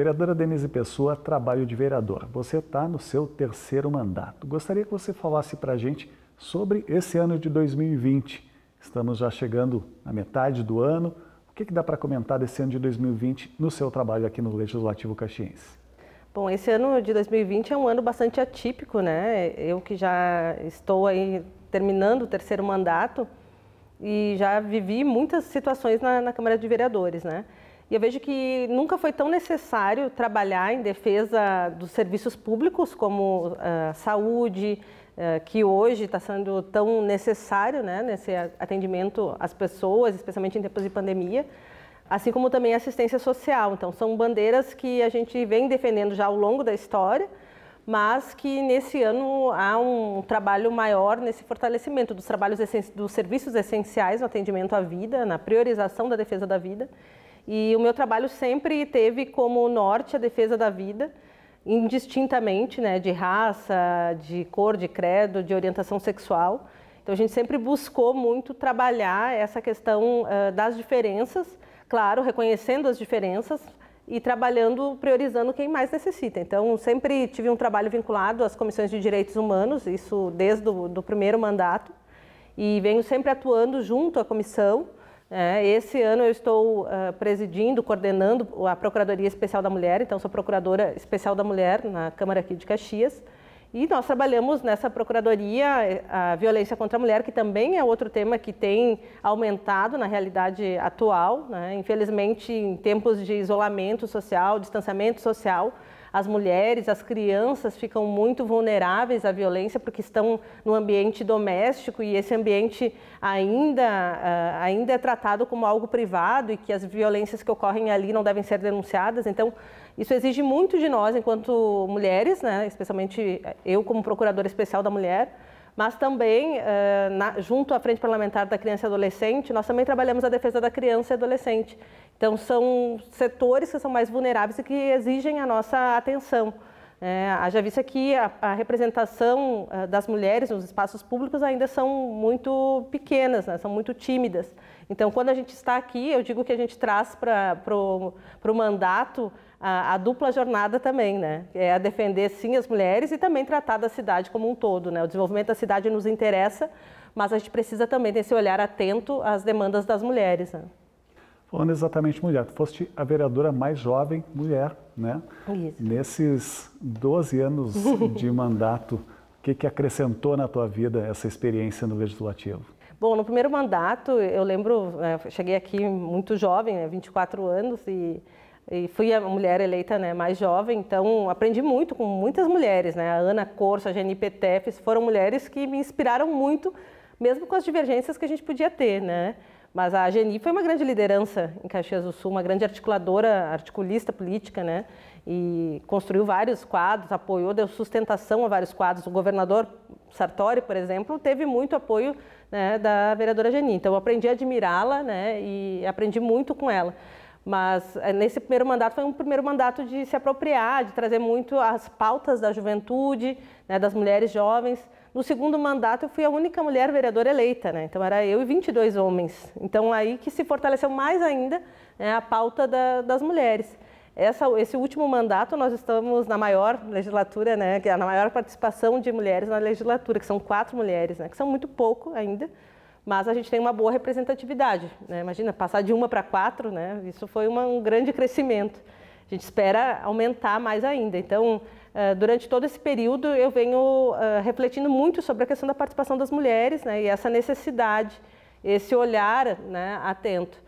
Vereadora Denise Pessoa, trabalho de vereador. Você está no seu terceiro mandato. Gostaria que você falasse para a gente sobre esse ano de 2020. Estamos já chegando na metade do ano. O que dá para comentar desse ano de 2020 no seu trabalho aqui no Legislativo Caxiense? Bom, esse ano de 2020 é um ano bastante atípico, né? Eu que já estou aí terminando o terceiro mandato e já vivi muitas situações na Câmara de Vereadores, né? E eu vejo que nunca foi tão necessário trabalhar em defesa dos serviços públicos como saúde, que hoje está sendo tão necessário, né, nesse atendimento às pessoas, especialmente em tempos de pandemia, assim como também assistência social. Então, são bandeiras que a gente vem defendendo já ao longo da história, mas que nesse ano há um trabalho maior nesse fortalecimento dos dos serviços essenciais no atendimento à vida, na priorização da defesa da vida. E o meu trabalho sempre teve como norte a defesa da vida, indistintamente, né, de raça, de cor, de credo, de orientação sexual. Então a gente sempre buscou muito trabalhar essa questão das diferenças, claro, reconhecendo as diferenças e trabalhando, priorizando quem mais necessita. Então sempre tive um trabalho vinculado às comissões de direitos humanos, isso desde o primeiro mandato, e venho sempre atuando junto à comissão. Esse ano eu estou presidindo, coordenando a Procuradoria Especial da Mulher, então sou Procuradora Especial da Mulher na Câmara aqui de Caxias. E nós trabalhamos nessa Procuradoria a violência contra a mulher, que também é outro tema que tem aumentado na realidade atual, né? Infelizmente, em tempos de isolamento social, distanciamento social, as mulheres, as crianças ficam muito vulneráveis à violência porque estão no ambiente doméstico e esse ambiente ainda é tratado como algo privado e que as violências que ocorrem ali não devem ser denunciadas. Então, isso exige muito de nós enquanto mulheres, né? Especialmente eu como Procuradora Especial da Mulher, mas também, junto à Frente Parlamentar da Criança e Adolescente, nós também trabalhamos a defesa da criança e adolescente. Então, são setores que são mais vulneráveis e que exigem a nossa atenção. Haja vista que a representação das mulheres nos espaços públicos ainda são muito pequenas, né? São muito tímidas. Então, quando a gente está aqui, eu digo que a gente traz para o mandato a dupla jornada também, né? É a defender, sim, as mulheres e também tratar da cidade como um todo, né? O desenvolvimento da cidade nos interessa, mas a gente precisa também desse olhar atento às demandas das mulheres, né? Falando exatamente mulher, tu foste a vereadora mais jovem mulher, né? Isso. Nesses 12 anos de mandato, o que acrescentou na tua vida essa experiência no Legislativo? Bom, no primeiro mandato, eu lembro, cheguei aqui muito jovem, né, 24 anos, e fui a mulher eleita, né, mais jovem, então aprendi muito com muitas mulheres, né? A Ana Corso, a Geni Petefes, foram mulheres que me inspiraram muito, mesmo com as divergências que a gente podia ter, né? Mas a Geni foi uma grande liderança em Caxias do Sul, uma grande articulista política, né? E construiu vários quadros, apoiou, deu sustentação a vários quadros. O governador Sartori, por exemplo, teve muito apoio, né, da vereadora Geni. Então eu aprendi a admirá-la, né, e aprendi muito com ela. Mas nesse primeiro mandato foi um primeiro mandato de se apropriar, de trazer muito as pautas da juventude, né, das mulheres jovens. No segundo mandato eu fui a única mulher vereadora eleita, né? Então era eu e 22 homens. Então aí que se fortaleceu mais ainda, né, a pauta das mulheres. Esse último mandato nós estamos na maior legislatura, né, que é na maior participação de mulheres na legislatura, que são 4 mulheres, né, que são muito pouco ainda. Mas a gente tem uma boa representatividade, né? Imagina, passar de 1 para 4, né? Isso foi um grande crescimento. A gente espera aumentar mais ainda. Então, durante todo esse período, eu venho refletindo muito sobre a questão da participação das mulheres, né? E essa necessidade, esse olhar, né, atento.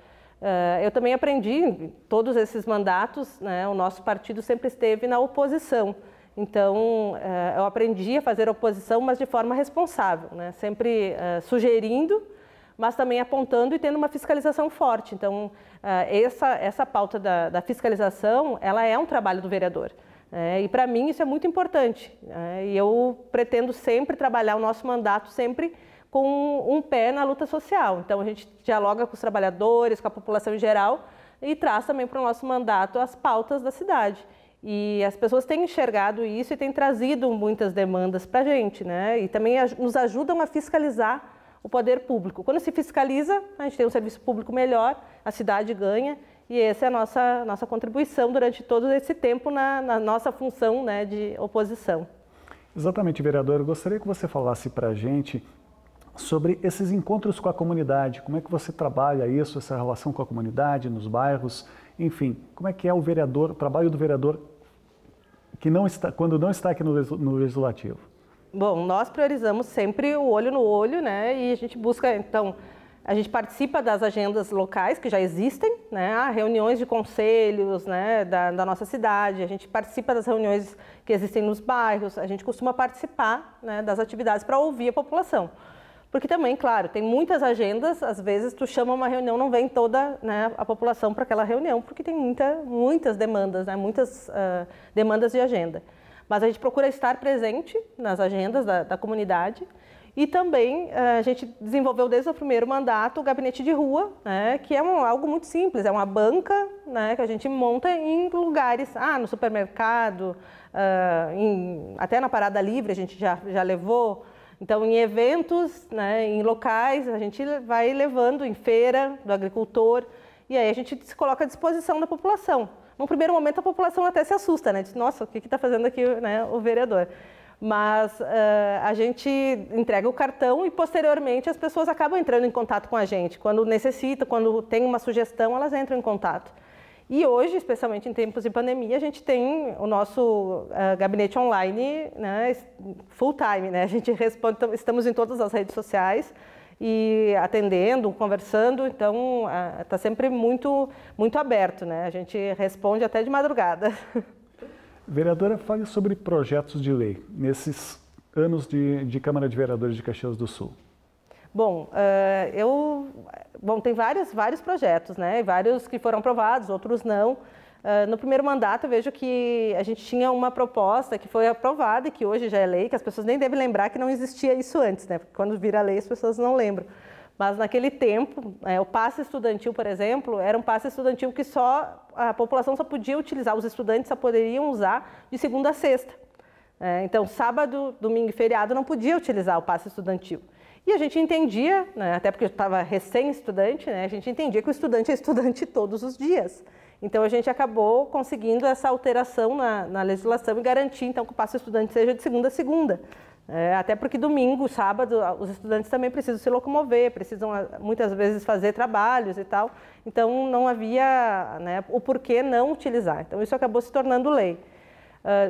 Eu também aprendi, em todos esses mandatos, né, o nosso partido sempre esteve na oposição. Então, eu aprendi a fazer oposição, mas de forma responsável, né? Sempre sugerindo, mas também apontando e tendo uma fiscalização forte. Então, essa pauta da fiscalização, ela é um trabalho do vereador. E para mim isso é muito importante. E eu pretendo sempre trabalhar o nosso mandato sempre com um pé na luta social. Então, a gente dialoga com os trabalhadores, com a população em geral e traz também para o nosso mandato as pautas da cidade. E as pessoas têm enxergado isso e têm trazido muitas demandas para a gente, né? E também nos ajudam a fiscalizar o poder público. Quando se fiscaliza, a gente tem um serviço público melhor, a cidade ganha e essa é a nossa contribuição durante todo esse tempo na nossa função, né, de oposição. Exatamente, vereador. Eu gostaria que você falasse para a gente sobre esses encontros com a comunidade. Como é que você trabalha isso, essa relação com a comunidade, nos bairros, enfim, como é que é o trabalho do vereador que quando não está aqui no Legislativo? Bom, nós priorizamos sempre o olho no olho, né, e a gente busca, então, a gente participa das agendas locais que já existem, né, reuniões de conselhos, né, da nossa cidade, a gente participa das reuniões que existem nos bairros, a gente costuma participar, né, das atividades para ouvir a população. Porque também, claro, tem muitas agendas, às vezes tu chama uma reunião, não vem toda, né, a população para aquela reunião, porque tem muitas demandas, né, muitas demandas de agenda. Mas a gente procura estar presente nas agendas da comunidade. E também a gente desenvolveu desde o primeiro mandato o gabinete de rua, né, que é algo muito simples, é uma banca, né, que a gente monta em lugares, no supermercado, até na Parada Livre a gente já levou. Então, em eventos, né, em locais, a gente vai levando em feira do agricultor e aí a gente se coloca à disposição da população. No primeiro momento a população até se assusta, né, diz, nossa, o que está fazendo aqui, né, o vereador? Mas a gente entrega o cartão e, posteriormente, as pessoas acabam entrando em contato com a gente. Quando necessita, quando tem uma sugestão, elas entram em contato. E hoje, especialmente em tempos de pandemia, a gente tem o nosso gabinete online, né, full time, né? A gente responde, estamos em todas as redes sociais e atendendo, conversando, então está sempre muito, muito aberto, né? A gente responde até de madrugada. Vereadora, fale sobre projetos de lei nesses anos de Câmara de Vereadores de Caxias do Sul. Bom, tem vários projetos, né? Vários que foram aprovados, outros não. No primeiro mandato eu vejo que a gente tinha uma proposta que foi aprovada e que hoje já é lei, que as pessoas nem devem lembrar que não existia isso antes, né? Porque quando vira lei as pessoas não lembram. Mas naquele tempo, o passe estudantil, por exemplo, era um passe estudantil que a população só podia utilizar, os estudantes só poderiam usar de segunda a sexta. Então, sábado, domingo e feriado não podia utilizar o passe estudantil. E a gente entendia, né, até porque eu estava recém-estudante, né, a gente entendia que o estudante é estudante todos os dias. Então, a gente acabou conseguindo essa alteração na legislação e garantir, então, que o passe estudante seja de segunda a segunda. Até porque domingo, sábado, os estudantes também precisam se locomover, precisam muitas vezes fazer trabalhos e tal. Então, não havia, né, o porquê não utilizar. Então, isso acabou se tornando lei.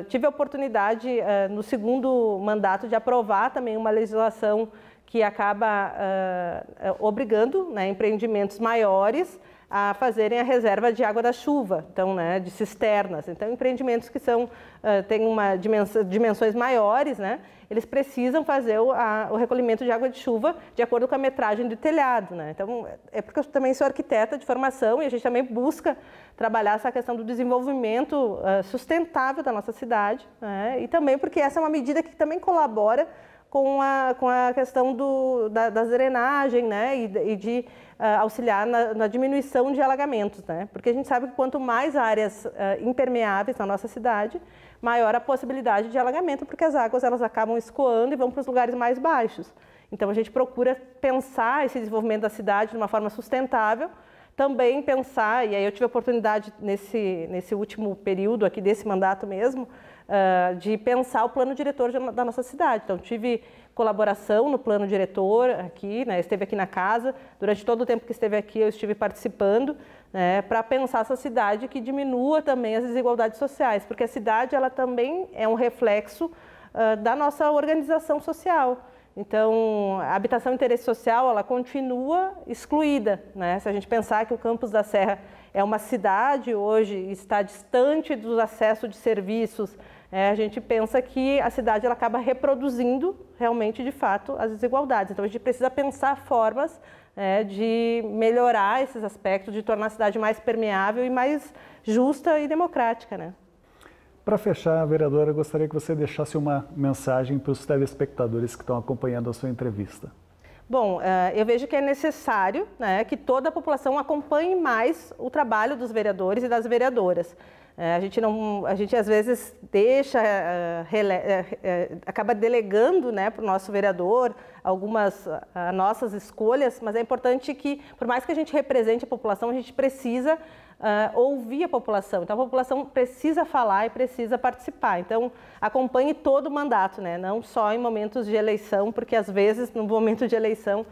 Tive a oportunidade, no segundo mandato, de aprovar também uma legislação que acaba obrigando, né, empreendimentos maiores a fazerem a reserva de água da chuva, então, né, de cisternas. Então, empreendimentos que têm dimensões maiores, né, eles precisam fazer o recolhimento de água de chuva de acordo com a metragem do telhado, né? Então, é porque eu também sou arquiteta de formação e a gente também busca trabalhar essa questão do desenvolvimento sustentável da nossa cidade, né? E também porque essa é uma medida que também colabora com a questão da drenagem, né, e de auxiliar na diminuição de alagamentos, né? Porque a gente sabe que quanto mais áreas impermeáveis na nossa cidade, maior a possibilidade de alagamento, porque as águas elas acabam escoando e vão para os lugares mais baixos. Então a gente procura pensar esse desenvolvimento da cidade de uma forma sustentável, também pensar, e aí eu tive a oportunidade nesse último período aqui desse mandato mesmo, de pensar o plano diretor da nossa cidade. Então, tive colaboração no plano diretor aqui, né, esteve aqui na casa, durante todo o tempo que esteve aqui eu estive participando, né, para pensar essa cidade que diminua também as desigualdades sociais, porque a cidade ela também é um reflexo da nossa organização social. Então, a habitação de interesse social, ela continua excluída, né? Se a gente pensar que o Campos da Serra é uma cidade hoje, está distante do acesso de serviços, a gente pensa que a cidade ela acaba reproduzindo realmente, de fato, as desigualdades. Então, a gente precisa pensar formas de melhorar esses aspectos, de tornar a cidade mais permeável e mais justa e democrática, né? Para fechar, vereadora, eu gostaria que você deixasse uma mensagem para os telespectadores que estão acompanhando a sua entrevista. Bom, eu vejo que é necessário, né, que toda a população acompanhe mais o trabalho dos vereadores e das vereadoras. A gente às vezes deixa, acaba delegando, né, para o nosso vereador algumas nossas escolhas, mas é importante que, por mais que a gente represente a população, a gente precisa ouvir a população. Então, a população precisa falar e precisa participar. Então, acompanhe todo o mandato, né? Não só em momentos de eleição, porque às vezes, no momento de eleição,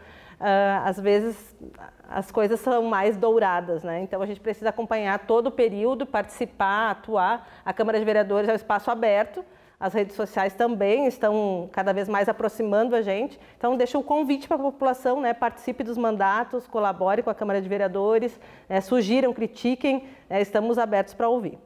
às vezes as coisas são mais douradas, né? Então, a gente precisa acompanhar todo o período, participar, atuar. A Câmara de Vereadores é um espaço aberto. As redes sociais também estão cada vez mais aproximando a gente. Então, deixo o convite para a população, né? Participe dos mandatos, colabore com a Câmara de Vereadores, sugiram, critiquem, estamos abertos para ouvir.